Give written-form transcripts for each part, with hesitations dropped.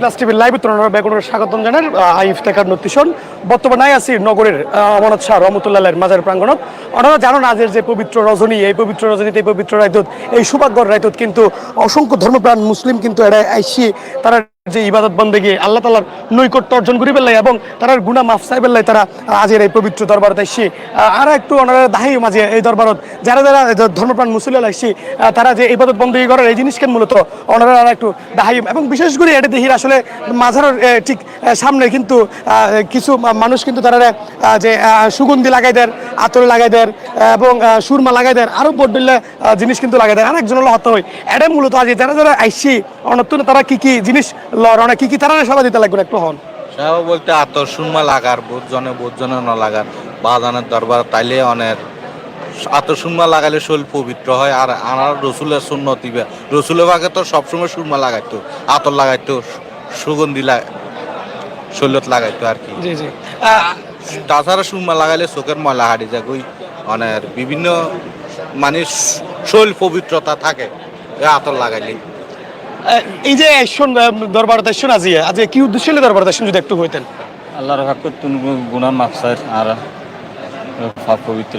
Plus টিভির live উত্তরণ বেগুনের স্বাগতম জানার ইফতেখার নতিশন বর্তমানে আছি নগরের আমানত শাহ রহমতুল্লাহের মাজার প্রাঙ্গণত। ওনারা জানেন আজের যে পবিত্র রজনী, এই পবিত্র রজনীতে এই পবিত্র রাইতত, এই সৌভাগ্যর রাইতত কিন্তু অসংখ্য ধর্মপ্রাণ মুসলিম কিন্তু এটা আইসি তারা যে ইবাদত বন্দেগী আল্লাহ তাআলার নৈকট্য অর্জন করি বেলাই এবং তার গুনাহ মাফ চাই বেলাই তারা আজের এই পবিত্র দরবারত আইসি। আর একটু ওনারা দাহি মাঝে এই দরবারত যারা যারা ধর্মপ্রাণ মুসলিম আইসি তারা যে ইবাদত বন্দেগী করার এই জিনিসকে মূলত ওনারা একটু দাহি এবং বিশেষ করে এটা দেখি আসলে মাঝারের ঠিক সামনে কিন্তু কিছু মানুষ কিন্তু তারা যে সুগন্ধি লাগাই দেয়, আতর লাগাই দেয় এবং সুরমা লাগাই দেয়, আরো বড্ডলে জিনিস কিন্তু লাগাই দেয়। আর একজন হলো হত হয় এটা মূলত আজ যারা যারা আইসি অনতুন তারা কি কি জিনিস লড়ে কি কি তারা সেবা দিতে লাগবে একটু হন সেবা বলতে আতর সুরমা লাগার বোধজনে ন লাগার বাজানের দরবার তাইলে অনেক আতর সুরমা লাগালে শরীর পবিত্র হয়। আর আমার রসুলের সুন্নতি রসুলের ভাগে তো সবসময় সুরমা লাগাইতো, আতর লাগাইতো, সুগন্ধি শরীরত লাগাইতো আর কি। জি জি। তাছাড়া সুরমা লাগাইলে চোখের ময়লা হারিয়ে যায় ওই অনেক বিভিন্ন মানে শরীর পবিত্রতা থাকে আতর লাগাইলে। এই যে দরবার দর্শন আজ কি উদ্দেশ্য দরবার দর্শন যদি একটু হইতেন। আল্লাহর হক তুন গুনাহ মাফ চাই আর পাপ পবিত্র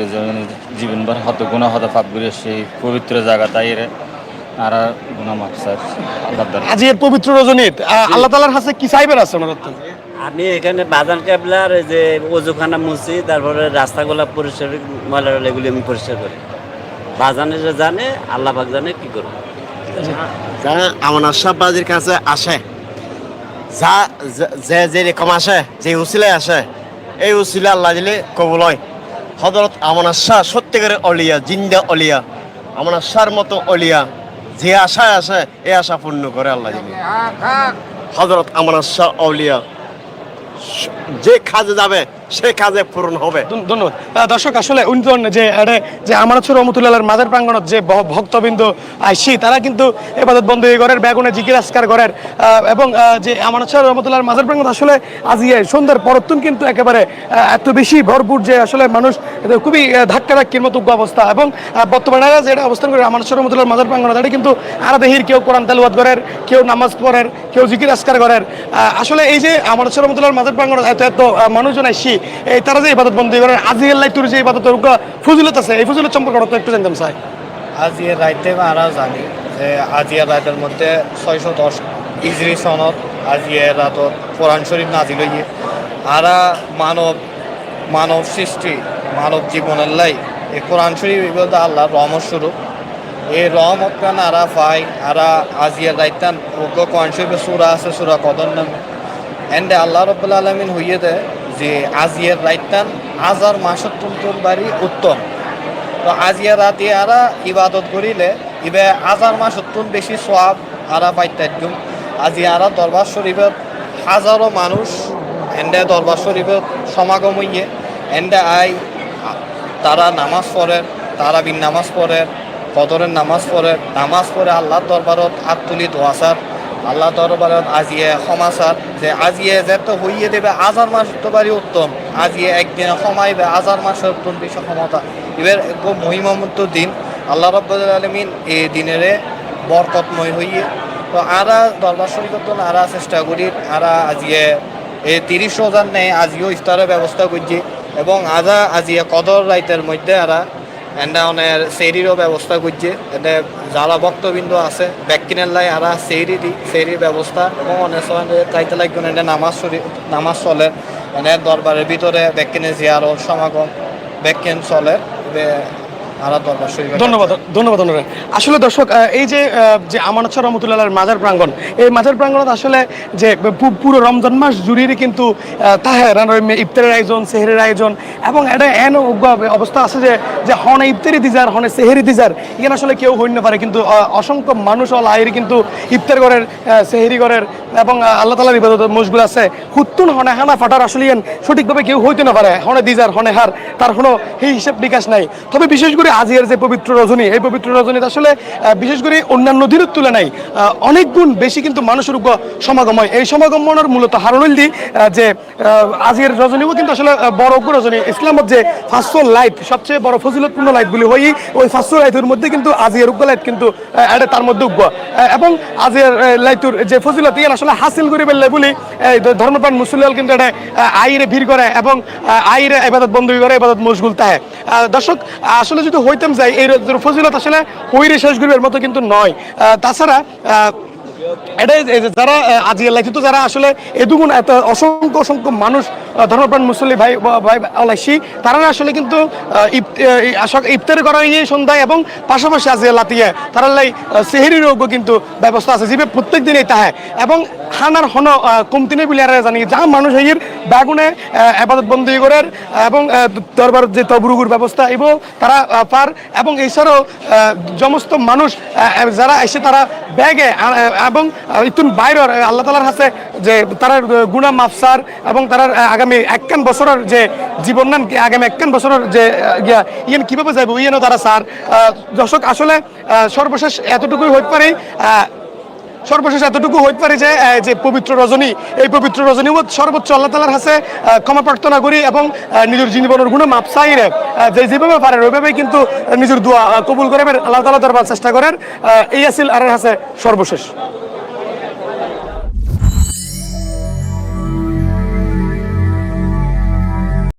জীবনভর হত গুনাহ হত পাপ করে সেই পবিত্র জায়গা তাই আর গুনাহ মাফ চাই আল্লাহর দরবারে। আজ এর পবিত্র রজনীত আল্লাহ তাআলার কাছে কি চাইবেন আছে ওনার? আমি এখানে বাজান কেবলার যে ওজুখানা মুছি, তারপরে রাস্তাগুলা পরিষ্কার ময়লা এগুলি আমি পরিষ্কার করি। বাজানেরা জানে, আল্লাহ পাক জানে কি করবো। যারা আমানত শাহ বাজির কাছে আসে, যা যে যেরকম আসে, যে উসিলায় আসে, এই উসিলা আল্লাহ দিলে কবুল হয়। হযরত আমানত শাহ সত্যিকারের অলিয়া, জিন্দা অলিয়া। আমানত শাহর মতো অলিয়া যে আশায় আসে এই আশা পূর্ণ করে আল্লাহ দিলে। হযরত আমানত শাহ অলিয়া যে কাজে যাবে সে কাজে পূরণ হবে। ধন্যবাদ দর্শক। আসলে যে আমানত শাহ রহমতুল্লাহের মাজার প্রাঙ্গণত যে ভক্তবৃন্দ আইসি তারা কিন্তু ইবাদত বন্দেগী করেন, বেগুনে জিকির আজকার করেন এবং যে আমানত শাহ রহমতুল্লাহের মাজার প্রাঙ্গণ আসলে আজ সন্ধ্যার পরতুন কিন্তু একেবারে এত বেশি ভরপুর যে আসলে মানুষ খুবই ধাক্কির মতো অবস্থা। এবং বর্তমানে যেটা অবস্থান করে আমানত শাহ রহমতুল্লাহের মাজার প্রাঙ্গণ এটা কিন্তু আরা দেহির কেউ কোরআন তেলাওয়াত করেন, কেউ নামাজ পড়েন, কেউ জিকির আজকার করেন। আসলে এই যে আমানত শাহ রহমতুল্লাহের মাজার প্রাঙ্গণ এত এত মানুষজন আইসি এই তারা যে ইবাদত বন্দেগী করেন, আজিয়ের লাইতুর যে ইবাদতের ফজিলত আছে এই ফজিলত সম্পর্কে একটু জানতাম চাই। আজিয়ার রাইতে আমরা জানি যে আজিয়ার রাইতের মধ্যে 610 ইজরি সনত আজিয়ার রাতত কোরআন শরীফ নাজিল হইয়ে আরা মানব সৃষ্টি মানব জীবনের লাই এই কোরআন শরীফ এগুলো আল্লাহর রহমত স্বরূপ। এই রহমত কান আরা পাই আরা আজিয়ার রাইতান কোরআন শরীফের সূরা আছে, সূরা কদর নামে এন্ডে আল্লাহ রাব্বুল আলামিন হইয়ে দেয় যে আজিয়ার রাইতান হাজার মাসের তুলতুল বাড়ি উত্তম। তো আজিয়া রাতে আরা ইবাদত করিলে ইবে হাজার মাসের তুন বেশি সওয়াব আরা পাইতাম। আজিয়া আরা দরবার শরীফত হাজারো মানুষ এন্ডে দরবার শরীফত সমাগম হইয়ে এন্ডে তারা নামাজ পড়ে, তারা বিন নামাজ পড়ে, কদরের নামাজ পড়ে আল্লাহর দরবারত হাত তুলি দোয়াসার, আল্লাহ দরবারত আজিয়ে ক্ষমাসার যে আজিয়ে যেত হইয়ে দেবে হাজার মাস তো বাড়ি উত্তম। আজিয়ে একদিনে ক্ষমাইবে হাজার মাসের উত্তম বেশি ক্ষমতা। এবার খুব মহিমামত দিন আল্লাহ রাব্বুল আলামিন এই দিনের বরকতময় হইয়ে। তো আরা দরবার শরীফত আরা চেষ্টা করি আরা আজিয়ে এই 30 রোজার নেই আজিও ইফতারের ব্যবস্থা করছি এবং আজিয়ে কদর রাইতের মধ্যে আরা এন্ডাউনের সেরিরও ব্যবস্থা করছে। এতে যারা ভক্তবৃন্দ আছে ব্যাকিনের লাই আরা সেরির ব্যবস্থা এবং অনেক সময় চাইতে লাগবে এনে নামাজ চলে এনে দরবারের ভিতরে ব্যাকিনের জিয়ারত সমাগম ব্যাকিন চলে আরা দরবার শরীফ। ধন্যবাদ ধন্যবাদ। আসলে দর্শক এই যে আমানত শাহ রহমতুল্লাহের মাজার প্রাঙ্গণ, এই মাজার প্রাঙ্গণত আসলে যে পুরো রমজান মাস জুড়ে কিন্তু তাহের ইফতারের আয়োজন, সেহেরের আয়োজন এবং এটা এন অবস্থা আছে যে হনে ইফতারি দিজার হনে সেহেরি দিজার এখানে আসলে কেউ হইতে পারে কিন্তু অসংখ্য মানুষ আইরি কিন্তু ইফতার করেন, সেহেরি করেন এবং আল্লাহ তাআলার ইবাদত মশগুল আছে। হুত্তুন হনে হানা ফাটার আসলে সঠিকভাবে কেউ হইতে না পারে, হনে দিজার হনে হার তার কোনো এই হিসাব নিকাশ নাই। তবে বিশেষ করে আজিয়ার যে পবিত্র রজনী, এই পবিত্র রজনীতে আসলে বিশেষ করে অন্যান্য দিনের তুলনায় অনেক গুণ বেশি কিন্তু মানুষের সমাগম হয়। এই সমাগমনের মূলত হারুল দি যে আজিয়ার রজনীও কিন্তু আসলে বড় রজনী। ইসলামত যে ফার্স্ট লাইট সবচেয়ে বড় ফজিলতপূর্ণ লাইটগুলি হই, ওই ফার্স্ট লাইটের মধ্যে কিন্তু আজিয়ার উগ্র লাইট কিন্তু এটা তার মধ্যে উগ্র। এবং আজিয়ার লাইটুর যে ফজিলত ইয়ান আসলে হাসিল করি বললে বলি ধর্মপ্রাণ মুসলিম কিন্তু এটা আইরে ভিড় করে এবং আইরে ইবাদত বন্দী করে, ইবাদত মশগুল তাহে। দর্শক আসলে যদি হইতাম যাই এই ফজিলত আসলে হইরে শেষ করিবার মতো কিন্তু নয়। তাছাড়া এটাই যারা আজিয়া লাইতে যারা আসলে এদুগুণ এত অসংখ্য অসংখ্য মানুষ ধর্মপ্রাণ মুসল্লি ভাই ভাই আলাইসি, তারা আসলে কিন্তু ইফতারি করা এই সন্ধ্যায় এবং পাশাপাশি আজিয়া লাতিয়ে তারা লাই সেহেরি রোগও কিন্তু ব্যবস্থা আছে যেভাবে প্রত্যেক দিনই তাহে। এবং খানার হন কমতি নেই বলে আর জানি যা মানুষ এই ব্যাগুনে আবাদত বন্দী করার এবং দরবার যে তবরুগুর ব্যবস্থা এবং তারা পার। এবং এছাড়াও সমস্ত মানুষ যারা এসে তারা ব্যাগে এবং ইতুন বাইরের আল্লাহ তালার কাছে যে তারা গুণা মাফসার এবং তারা আগামী একখান বছরের যে জীবন নান আগামী একখান বছরের যে ইয়ান কীভাবে যাইব ইয়ানও তারা স্যার। দর্শক আসলে সর্বশেষ এতটুকুই হইতে পারে, যে পবিত্র রজনী, এই পবিত্র রজনী সর্বোচ্চ আল্লাহ তালার কাছে ক্ষমা প্রার্থনা করি এবং নিজের জীবনের গুণে মাপ চাইরে যেভাবে পারেন ওইভাবেই কিন্তু নিজের দোয়া কবুল করে আল্লাহ তালা দরবার চেষ্টা করেন। এই আসিল আর কাছে সর্বশেষ।